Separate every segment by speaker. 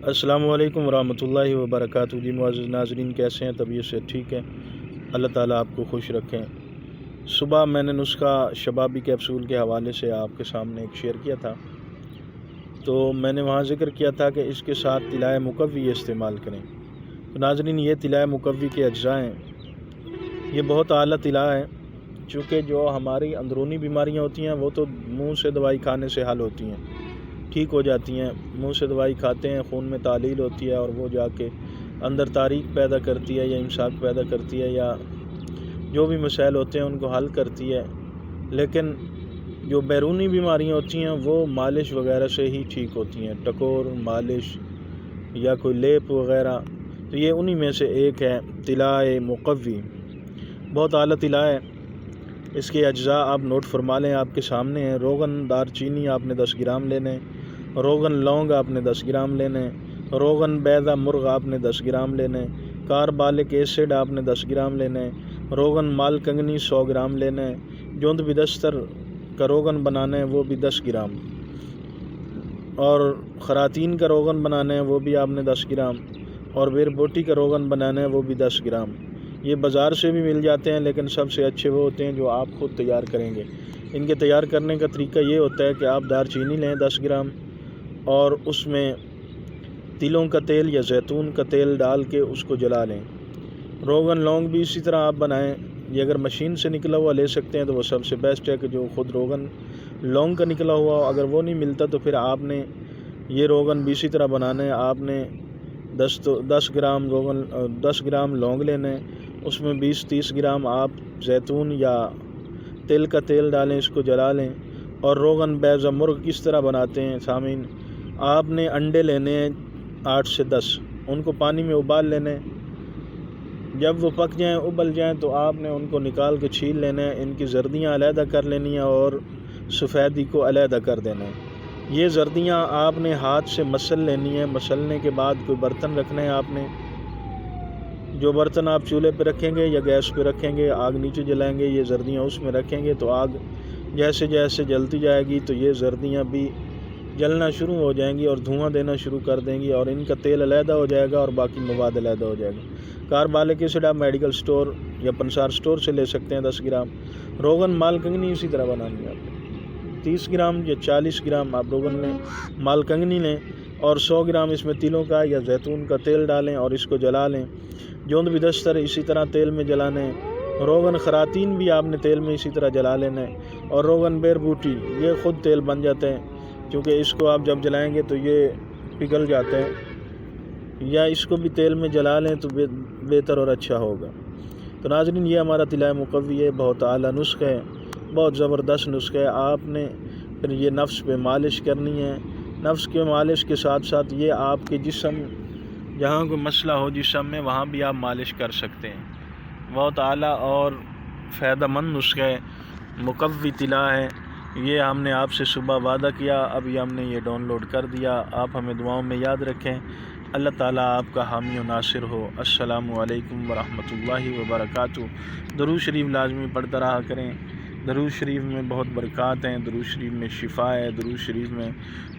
Speaker 1: السلام علیکم ورحمۃ اللہ وبرکاتہ۔ جی معزز ناظرین، کیسے ہیں؟ طبیعت سے ٹھیک ہے؟ اللہ تعالیٰ آپ کو خوش رکھیں۔ صبح میں نے نسخہ شبابی کیپسول کے حوالے سے آپ کے سامنے ایک شیئر کیا تھا، تو میں نے وہاں ذکر کیا تھا کہ اس کے ساتھ طلاء مقوی استعمال کریں۔ تو ناظرین، یہ طلاء مقوی کے اجزاء ہیں، یہ بہت اعلیٰ طلاء ہے، چونکہ جو ہماری اندرونی بیماریاں ہوتی ہیں وہ تو منہ سے دوائی کھانے سے حل ہوتی ہیں، ٹھیک ہو جاتی ہیں۔ منہ سے دوائی کھاتے ہیں، خون میں تعلیل ہوتی ہے اور وہ جا کے اندر تاریک پیدا کرتی ہے یا امساک پیدا کرتی ہے، یا جو بھی مسائل ہوتے ہیں ان کو حل کرتی ہے۔ لیکن جو بیرونی بیماریاں ہوتی ہیں وہ مالش وغیرہ سے ہی ٹھیک ہوتی ہیں، ٹکور، مالش یا کوئی لیپ وغیرہ۔ تو یہ انہی میں سے ایک ہے طلاء مقوی، بہت اعلیٰ طلاء ہے۔ اس کے اجزاء آپ نوٹ فرما لیں، آپ کے سامنے ہیں۔ روغن دار چینی آپ نے 10 گرام لینے، روغن لونگ آپ نے 10 گرام لینے، روغن بیضہ مرغ آپ نے 10 گرام لینے، کاربالک ایسڈ آپ نے 10 گرام لینے، روغن مال کنگنی 100 گرام لینے، جوند بدستر کا روغن بنانا ہے وہ بھی 10 گرام، اور خراتین کا روغن بنانا ہے وہ بھی آپ نے 10 گرام، اور بیر بوٹی کا روغن بنانا ہے وہ بھی 10 گرام۔ یہ بازار سے بھی مل جاتے ہیں، لیکن سب سے اچھے وہ ہوتے ہیں جو آپ خود تیار کریں گے۔ ان کے تیار کرنے کا طریقہ یہ ہوتا ہے کہ آپ دار چینی لیں 10 گرام، اور اس میں تلوں کا تیل یا زیتون کا تیل ڈال کے اس کو جلا لیں۔ روغن لونگ بھی اسی طرح آپ بنائیں۔ یہ اگر مشین سے نکلا ہوا لے سکتے ہیں تو وہ سب سے بیسٹ ہے کہ جو خود روغن لونگ کا نکلا ہوا ہو۔ اگر وہ نہیں ملتا تو پھر آپ نے یہ روغن بھی اسی طرح بنانا ہے۔ آپ نے 10 گرام لونگ لینے، اس میں 20-30 گرام آپ زیتون یا تل کا تیل ڈالیں، اس کو جلا لیں۔ اور روغن بیضہ مرغ کس طرح بناتے ہیں سامعین، آپ نے انڈے لینے ہیں 8 سے 10، ان کو پانی میں ابال لینے۔ جب وہ پک جائیں، ابل جائیں، تو آپ نے ان کو نکال کے چھیل لینا ہے۔ ان کی زردیاں علیحدہ کر لینی ہیں اور سفیدی کو علیحدہ کر دینا ہے۔ یہ زردیاں آپ نے ہاتھ سے مسل لینی ہیں۔ مسلنے کے بعد کوئی برتن رکھنا ہے آپ نے، جو برتن آپ چولہے پہ رکھیں گے یا گیس پہ رکھیں گے، آگ نیچے جلائیں گے، یہ زردیاں اس میں رکھیں گے تو آگ جیسے جیسے جلتی جائے گی تو یہ زردیاں بھی جلنا شروع ہو جائیں گی اور دھواں دینا شروع کر دیں گی، اور ان کا تیل علیحدہ ہو جائے گا اور باقی مواد علیحدہ ہو جائے گا۔ کاربالک ایسڈ آپ میڈیکل سٹور یا پنسار سٹور سے لے سکتے ہیں 10 گرام۔ روغن مال کنگنی اسی طرح بنانی ہے آپ نے، 30 گرام یا 40 گرام آپ روغن لیں، مال کنگنی لیں، اور 100 گرام اس میں تلوں کا یا زیتون کا تیل ڈالیں اور اس کو جلا لیں۔ جوند بدستر اسی طرح تیل میں جلانے، روغن خراتین بھی آپ نے تیل میں اسی طرح جلا لینا ہے، اور روغن بیر بوٹی یہ خود تیل بن جاتے ہیں، کیونکہ اس کو آپ جب جلائیں گے تو یہ پگھل جاتے ہیں، یا اس کو بھی تیل میں جلا لیں تو بہتر اور اچھا ہوگا۔ تو ناظرین، یہ ہمارا طلاء مقوی ہے، بہت اعلیٰ نسخہ ہے، بہت زبردست نسخہ ہے۔ آپ نے پھر یہ نفس پہ مالش کرنی ہے۔ نفس کے مالش کے ساتھ ساتھ یہ آپ کے جسم، جہاں کوئی مسئلہ ہو جسم میں، وہاں بھی آپ مالش کر سکتے ہیں۔ بہت اعلیٰ اور فائدہ مند نسخہ ہے، مقوی طلاء ہے۔ یہ ہم نے آپ سے صبح وعدہ کیا، ابھی ہم نے یہ ڈاؤن لوڈ کر دیا۔ آپ ہمیں دعاؤں میں یاد رکھیں۔ اللہ تعالیٰ آپ کا حامی و ناصر ہو۔ السلام علیکم ورحمۃ اللہ وبرکاتہ۔ درود شریف لازمی پڑھتا رہا کریں۔ درود شریف میں بہت برکات ہیں، درود شریف میں شفا ہے، درود شریف میں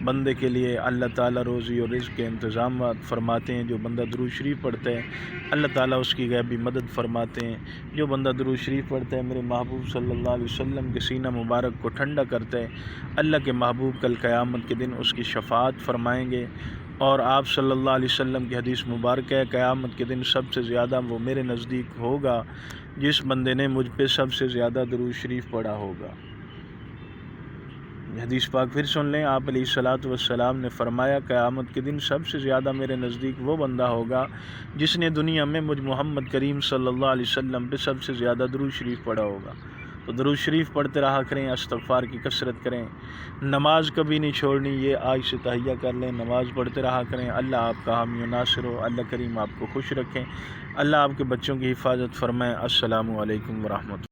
Speaker 1: بندے کے لیے اللہ تعالیٰ روزی اور رزق کے انتظامات فرماتے ہیں۔ جو بندہ درود شریف پڑھتا ہے اللہ تعالیٰ اس کی غیبی مدد فرماتے ہیں۔ جو بندہ درود شریف پڑھتا ہے میرے محبوب صلی اللہ علیہ وسلم کے سینہ مبارک کو ٹھنڈا کرتا ہے، اللہ کے محبوب کل قیامت کے دن اس کی شفاعت فرمائیں گے۔ اور آپ صلی اللہ علیہ وسلم کی حدیث مبارک ہے، قیامت کے دن سب سے زیادہ وہ میرے نزدیک ہوگا جس بندے نے مجھ پہ سب سے زیادہ درود شریف پڑھا ہوگا۔ حدیث پاک پھر سن لیں، آپ علیہ الصلوۃ والسلام نے فرمایا قیامت کے دن سب سے زیادہ میرے نزدیک وہ بندہ ہوگا جس نے دنیا میں مجھ محمد کریم صلی اللہ علیہ وسلم پہ سب سے زیادہ درود شریف پڑھا ہوگا۔ تو درود شریف پڑھتے رہا کریں، استغفار کی کثرت کریں، نماز کبھی نہیں چھوڑنی، یہ آج سے تہیہ کر لیں، نماز پڑھتے رہا کریں۔ اللہ آپ کا حامی و ناصر ہو، اللہ کریم آپ کو خوش رکھیں، اللہ آپ کے بچوں کی حفاظت فرمائیں۔ السلام علیکم ورحمۃ اللہ۔